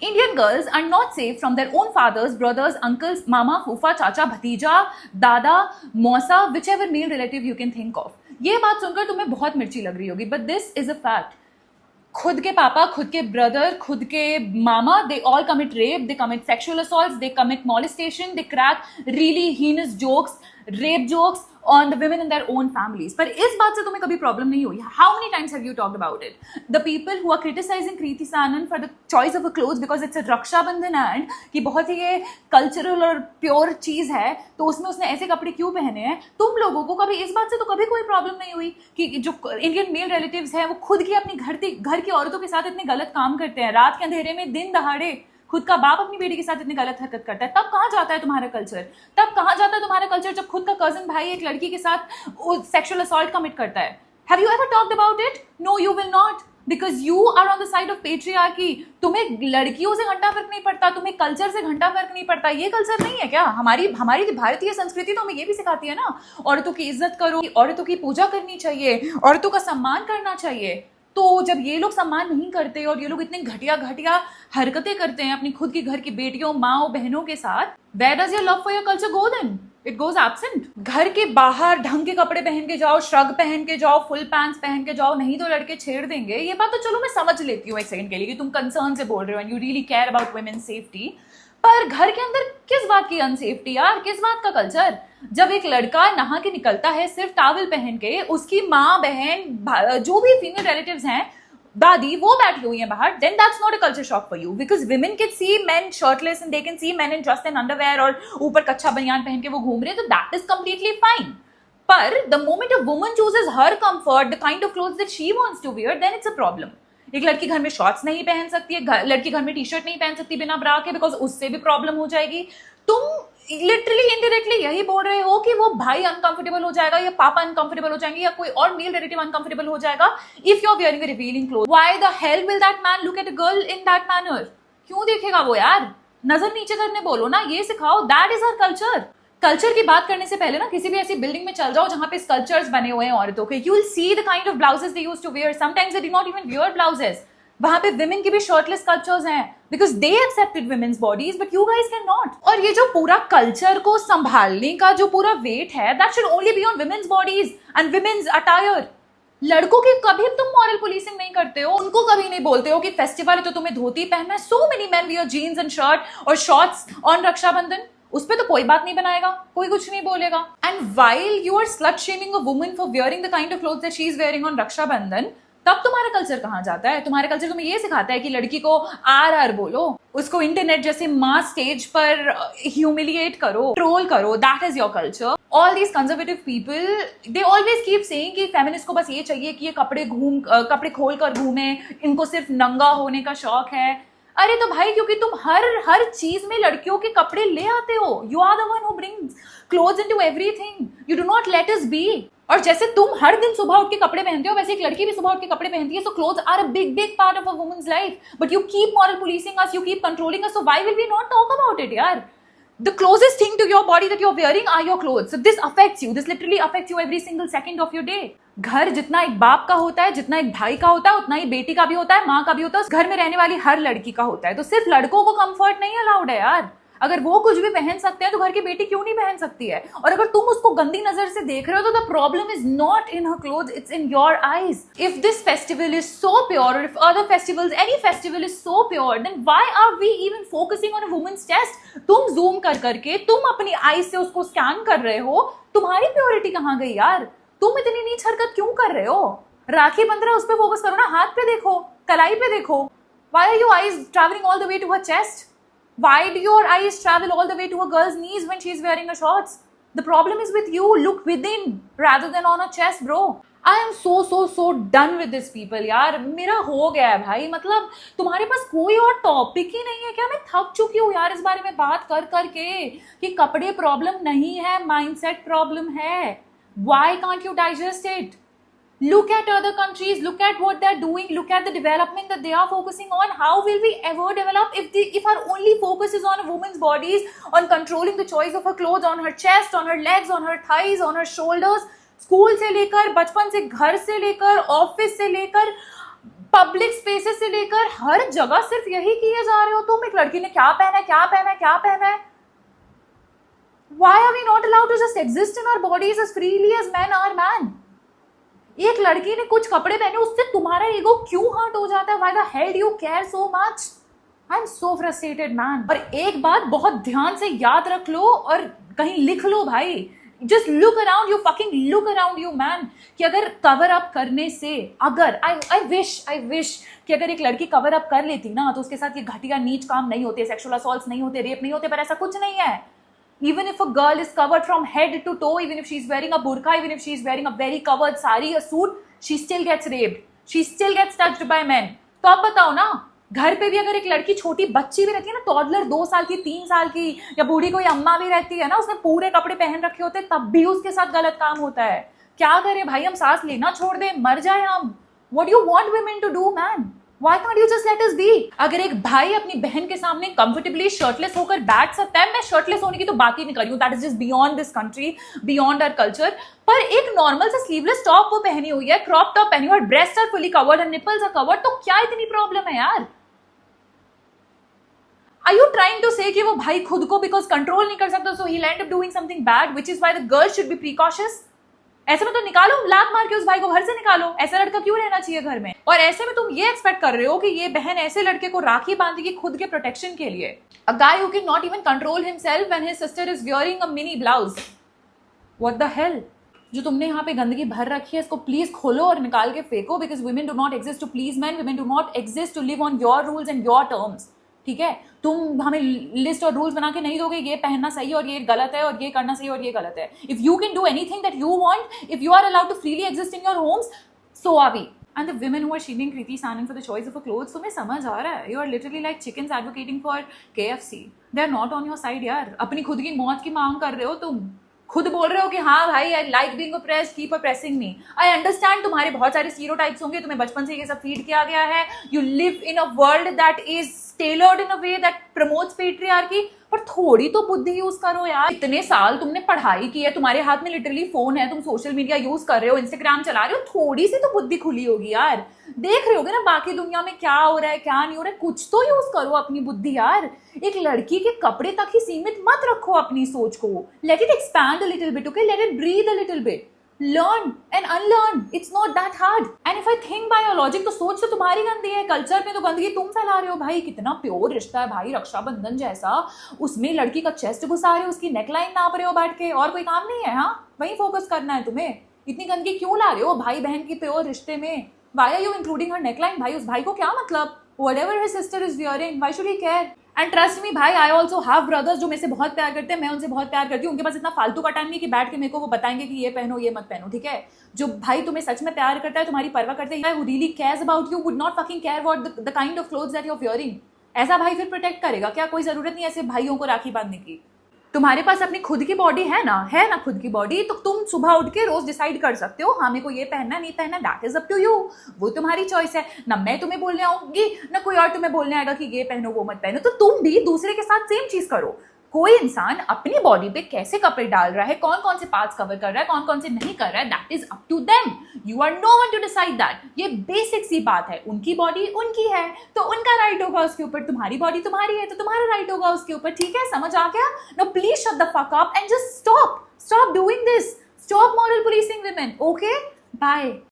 Indian girls are not safe from their own fathers, brothers, uncles, mama, fufa, chacha, भतीजा, दादा, मौसा, whichever male relative you can think of. ये बात सुनकर तुम्हें बहुत मिर्ची लग रही होगी, but this is a fact. खुद के पापा, खुद के ब्रदर, खुद के मामा, they all commit rape, they commit sexual assaults, they commit molestation, they crack really heinous jokes, rape jokes on the women in their own families. पर इस बात से तुम्हें कभी प्रॉब्लम नहीं हुई? How many times have you talked about it? The people who are criticizing Kriti Sanon for the choice of a clothes because it's a Raksha Bandhan and कि बहुत ही ये कल्चरल और प्योर चीज है तो उसमें उसने ऐसे कपड़े क्यों पहने हैं, तुम लोगों को कभी इस बात से तो कभी कोई प्रॉब्लम नहीं हुई कि जो इंडियन मेल रिलेटिव्स हैं वो खुद की अपनी घर की औरतों के साथ इतने गलत काम करते हैं, रात के अंधेरे में दिन दहाड़े खुद का बाप अपनी बेटी के साथ इतनी गलत हरकत करता है, तब कहाँ जाता है तुम्हारा कल्चर? तब कहाँ जाता है तुम्हारा कल्चर जब खुद का कजन भाई एक लड़की के साथ सेक्सुअल असॉल्ट कमिट करता है? Have you ever talked about it? No, you will not, because you are on the side of patriarchy. तुम्हें लड़कियों से घंटा फर्क नहीं पड़ता, तुम्हें कल्चर से घंटा फर्क नहीं पड़ता. ये कल्चर नहीं है क्या? हमारी भारतीय संस्कृति तो हमें ये भी सिखाती है ना, औरतों की इज्जत करो, औरतों की पूजा करनी चाहिए, औरतों का सम्मान करना चाहिए. तो जब ये लोग सम्मान नहीं करते और ये लोग इतने घटिया हरकतें करते हैं अपनी खुद की घर की बेटियों, माओ, बहनों के साथ, where does your love for your culture go then? It goes absent. घर के बाहर ढंग के कपड़े पहन के जाओ, श्रग पहन के जाओ, फुल पैंट्स पहन के जाओ, नहीं तो लड़के छेड़ देंगे. ये बात तो चलो मैं समझ लेती हूँ एक सेकंड के लिए कि तुम कंसर्न से बोल रहे हो and you really care about women's safety, पर घर के अंदर किस बात की अनसेफ्टी यार? किस बात का कल्चर? जब एक लड़का नहा के निकलता है सिर्फ टॉवल पहन के, उसकी माँ, बहन, जो भी फीमेल रिलेटिव्स हैं, दादी, वो बैठी हुई है बाहर, then that's not a culture shock for you because women can see men shirtless and they can see men in just an underwear और ऊपर कच्चा बनियान पहन के वो घूम रहे हैं, तो that is completely fine. पर the moment a woman chooses her comfort, the kind of clothes that she wants to wear, then it's a problem. एक लड़की घर में शॉर्ट्स नहीं पहन सकती है, लड़की घर में टी शर्ट नहीं पहन सकती बिना ब्रा के, बिकॉज उससे भी प्रॉब्लम हो जाएगी. तुम लिटरली इनडायरेक्टली यही बोल रहे हो कि वो भाई अनकंफर्टेबल हो जाएगा या पापा अनकंफर्टेबल हो जाएंगे या कोई और मेल रिलेटिव अनकंफर्टेबल हो जाएगा if you are wearing a revealing cloth. Why the hell will that man look at a girl in that manner? क्यों देखेगा वो यार? नजर नीचे करने बोलो ना, ये सिखाओ. That is our culture. Culture की बात करने से पहले ना किसी भी ऐसी बिल्डिंग में चल जाओ जहां पे स्कल्पचर्स बने हुए हैं औरतों के. You will see the kind of blouses they used to wear. Sometimes they do not even wear blouses. वहां पे विमेन की भी शर्टलेस स्कल्पचर्स हैं because they accepted women's bodies but you guys can not. और ये जो पूरा culture को संभालने का जो पूरा वेट है that should only be on women's bodies and women's attire. लड़कों की कभी तुम मॉरल पुलिसिंग नहीं करते हो, उनको कभी नहीं बोलते हो कि फेस्टिवल है तो तुम्हें धोती पहनना है. So many men wear jeans and shirt और शॉर्ट्स ऑन रक्षाबंधन. उस पर तो कोई बात नहीं बनाएगा, कोई कुछ नहीं बोलेगा. And while you are slut shaming a woman for wearing the kind of clothes that she is wearing on Rakshabandhan, तब तुम्हारा कल्चर कहाँ जाता है? तुम्हारा कल्चर तुम्हें ये सिखाता है कि लड़की को आर बोलो, उसको इंटरनेट जैसे मास स्टेज पर ह्यूमिलिएट करो, ट्रोल करो. That is your culture. All these conservative people they always keep saying कि फेमिनिस्ट को बस ये चाहिए कि ये कपड़े खोल कर घूमे, इनको सिर्फ नंगा होने का शौक है. अरे तो भाई क्योंकि तुम हर चीज में लड़कियों के कपड़े ले आते हो. You are the one who brings clothes into everything. You do not let us be. और जैसे तुम हर दिन सुबह उठ के कपड़े पहनते हो वैसे एक लड़की भी सुबह उठ के कपड़े पहनती है. So clothes are a big part of a woman's life, but you keep moral policing us, you keep controlling us. So why will we not talk about it यार? The closest thing to your body that you're wearing are your clothes. So this affects you. This literally affects you every single second of your day. घर जितना एक बाप का होता है, जितना एक भाई का होता है, उतना ही बेटी का भी होता है, माँ का भी होता है, घर में रहने वाली हर लड़की का होता है. तो सिर्फ लड़कों को कंफर्ट नहीं अलाउड है यार. अगर वो कुछ भी पहन सकते हैं तो घर की बेटी क्यों नहीं पहन सकती है? और अगर तुम उसको गंदी नजर से देख रहे हो तो the problem is not in her clothes, it's in your eyes. If this festival is so pure और if other festivals, any festival is so pure, then why are we even focusing on a women's chest? तुम zoom कर करके तुम अपनी eyes से उसको scan कर रहे हो. तुम्हारी प्योरिटी कहाँ गई यार? तुम इतनी नीच हरकत क्यों कर रहे हो? राखी बंध रहा है उस पर फोकस करो ना, हाथ पे देखो, कलाई पे देखो. Why are your eyes traveling all the way to her chest? Why do your eyes travel all the way to a girl's knees when she's wearing a shorts? The problem is with you. Look within rather than on her chest, bro. I am so done with this people यार. मेरा हो गया है भाई. मतलब तुम्हारे पास कोई और टॉपिक ही नहीं है क्या? मैं थक चुकी हूँ यार इस बारे में बात कर करके कि कपड़े प्रॉब्लम नहीं है, माइंडसेट प्रॉब्लम है. Why can't you digest it? Look at other countries, look at what they're doing, look at the development that they are focusing on. How will we ever develop if our only focus is on a woman's bodies, on controlling the choice of her clothes, on her chest, on her legs, on her thighs, on her shoulders? School से लेकर, बचपन से, घर से लेकर, office से लेकर, public spaces से लेकर हर जगह सिर्फ यही किए जा रहे हो तुम। एक लड़की ने क्या पहना है, क्या पहना है, क्या पहना है? Why are we not allowed to just exist in our bodies as freely as men are, man? एक लड़की ने कुछ कपड़े पहने, उससे तुम्हारा ईगो क्यों हर्ट हो जाता है? Why the hell do you care so much? I'm so frustrated, man. और एक बात बहुत ध्यान से याद रख लो और कहीं लिख लो भाई, just look around you, fucking look around you, man. कि अगर कवर अप करने से, अगर I wish कि अगर एक लड़की कवर अप कर लेती ना तो उसके साथ ये घटिया नीच काम नहीं होते, सेक्सुअल असॉल्ट्स नहीं होते, रेप नहीं होते, पर ऐसा कुछ नहीं है. Even if a girl is covered from head to toe, even if she's wearing a burqa, even if she's wearing a very covered sari, a suit, she still gets raped. She still gets touched by men. तो अब बताओ ना, घर पे भी अगर एक लड़की छोटी बच्ची भी रहती है ना, टॉडलर 2 साल की, 3 साल की, या बूढ़ी कोई अम्मा भी रहती है ना, उसने पूरे कपड़े पहन रखे होते तब भी उसके साथ गलत काम होता है. क्या करें भाई, हम सांस लेना छोड़ दें, मर जाए हम? What do you want women to do, man? Why can't you just let us be? अगर एक भाई अपनी बहन के सामने कंफर्टेबली शर्टलेस होकर बैठ सकता है, मैं शर्टलेस होने की तो बात ही नहीं कर रही हूँ, that is just beyond this country, beyond our culture, पर एक नॉर्मल सा स्लीवलेस टॉप वो पहनी हुई है, क्रॉप टॉप पहनी हुई है, breast are fully covered and nipples are covered, तो क्या इतनी प्रॉब्लम है यार? Are you trying to say कि वो भाई खुद को बिकॉज कंट्रोल नहीं कर सकता, so he'll end up doing something bad, which is why the girl should be precautious? ऐसे में तो निकालो, लात मार के उस भाई को घर से निकालो. ऐसा लड़का क्यों रहना चाहिए घर में? और ऐसे में तुम ये एक्सपेक्ट कर रहे हो कि ये बहन ऐसे लड़के को राखी बांधेगी खुद के प्रोटेक्शन के लिए. A guy who can not even control himself when his sister is wearing a mini blouse. What the hell? जो तुमने यहाँ पे गंदगी भर रखी है, इसको प्लीज खोलो और निकाल के फेंको, because women do not exist to please men, women do not exist to live on your rules and your terms. ठीक है, तुम हमें लिस्ट और रूल्स बना के नहीं दोगे, ये पहनना सही और ये गलत है और ये करना सही और ये गलत है. If you can do anything that you want, if you are allowed to freely exist in your homes, so are we. And the women who are shaming Kriti Sanon for the choice of her clothes, तुम्हें समझ आ रहा है? You are literally like chickens advocating for KFC. They are not on your side यार. अपनी खुद की मौत की मांग कर रहे हो तुम. खुद बोल रहे हो कि हाँ भाई, I like being oppressed, keep oppressing me. I understand तुम्हारे बहुत सारे स्टीरियोटाइप्स होंगे, तुम्हें बचपन से ये सब फीड किया गया है. You live in a world that is tailored in a way that promotes patriarchy, पर थोड़ी तो बुद्धि यूज करो यार. इतने साल तुमने पढ़ाई की है, तुम्हारे हाथ में लिटरली फोन है, तुम सोशल मीडिया यूज कर रहे हो, इंस्टाग्राम चला रहे हो, थोड़ी सी तो बुद्धि खुली होगी यार. देख रहे होगे ना बाकी दुनिया में क्या हो रहा है, क्या नहीं हो रहा है, कुछ तो यूज करो अपनी बुद्धि यार. एक लड़की के कपड़े तक ही सीमित मत रखो अपनी सोच को. Let it expand a little bit, okay, let it breathe a little bit. Learn and unlearn. It's not that hard. And if I think by your logic, तो सोच तो तुम्हारी गंदी है, कल्चर में तो गंदगी तुम फैला रहे हो भाई. कितना प्योर रिश्ता है भाई, रक्षाबंधन जैसा, उसमें लड़की का चेस्ट घुसा रहे हो, उसकी नेकलाइन नाप रहे हो बैठ के, और कोई काम नहीं है? हाँ, वही फोकस करना है तुम्हें. इतनी गंदगी क्यों ला रहे हो भाई बहन की प्योर रिश्ते में? Why are you including her neckline? भाई उस भाई को क्या मतलब? Whatever his sister is wearing, why should he care? And trust me भाई, आई ऑल्सो हैव ब्रदर्स जो मेरे से बहुत प्यार करते हैं, मैं उनसे बहुत प्यार करती हूँ. उनके पास इतना फालतू का टाइम नहीं कि बैठ के मेरे को वो बताएंगे कि ये पहनो ये मत पहनो. ठीक है, जो भाई तुम्हें सच में प्यार करता है, तुम्हारी परवाह करता है, who really cares about you would not fucking care what the kind of clothes that you're wearing. ऐसा भाई फिर प्रोटेक्ट करेगा क्या? कोई जरूरत नहीं ऐसे भाइयों को राखी बांधने की. तुम्हारे पास अपनी खुद की बॉडी है ना खुद की बॉडी, तो तुम सुबह उठ के रोज डिसाइड कर सकते हो, हाँ मेरे को ये पहनना नहीं पहनना, that is up to you. वो तुम्हारी चॉइस है ना. मैं तुम्हें बोलने आऊंगी ना कोई और तुम्हें बोलने आएगा कि ये पहनो वो मत पहनो. तो तुम भी दूसरे के साथ सेम चीज करो. कोई इंसान अपनी बॉडी पे कैसे कपड़े डाल रहा है, कौन कौन से पार्ट्स कवर कर रहा है, कौन कौन से नहीं कर रहा है, that is up to them. You are no one to decide that. ये बेसिक सी बात है. उनकी बॉडी उनकी है तो उनका राइट होगा उसके ऊपर. तुम्हारी बॉडी तुम्हारी है तो तुम्हारा राइट होगा उसके ऊपर. ठीक है, समझ आ गया? No please shut the fuck up and just stop doing this. Stop moral policing women. Okay, bye.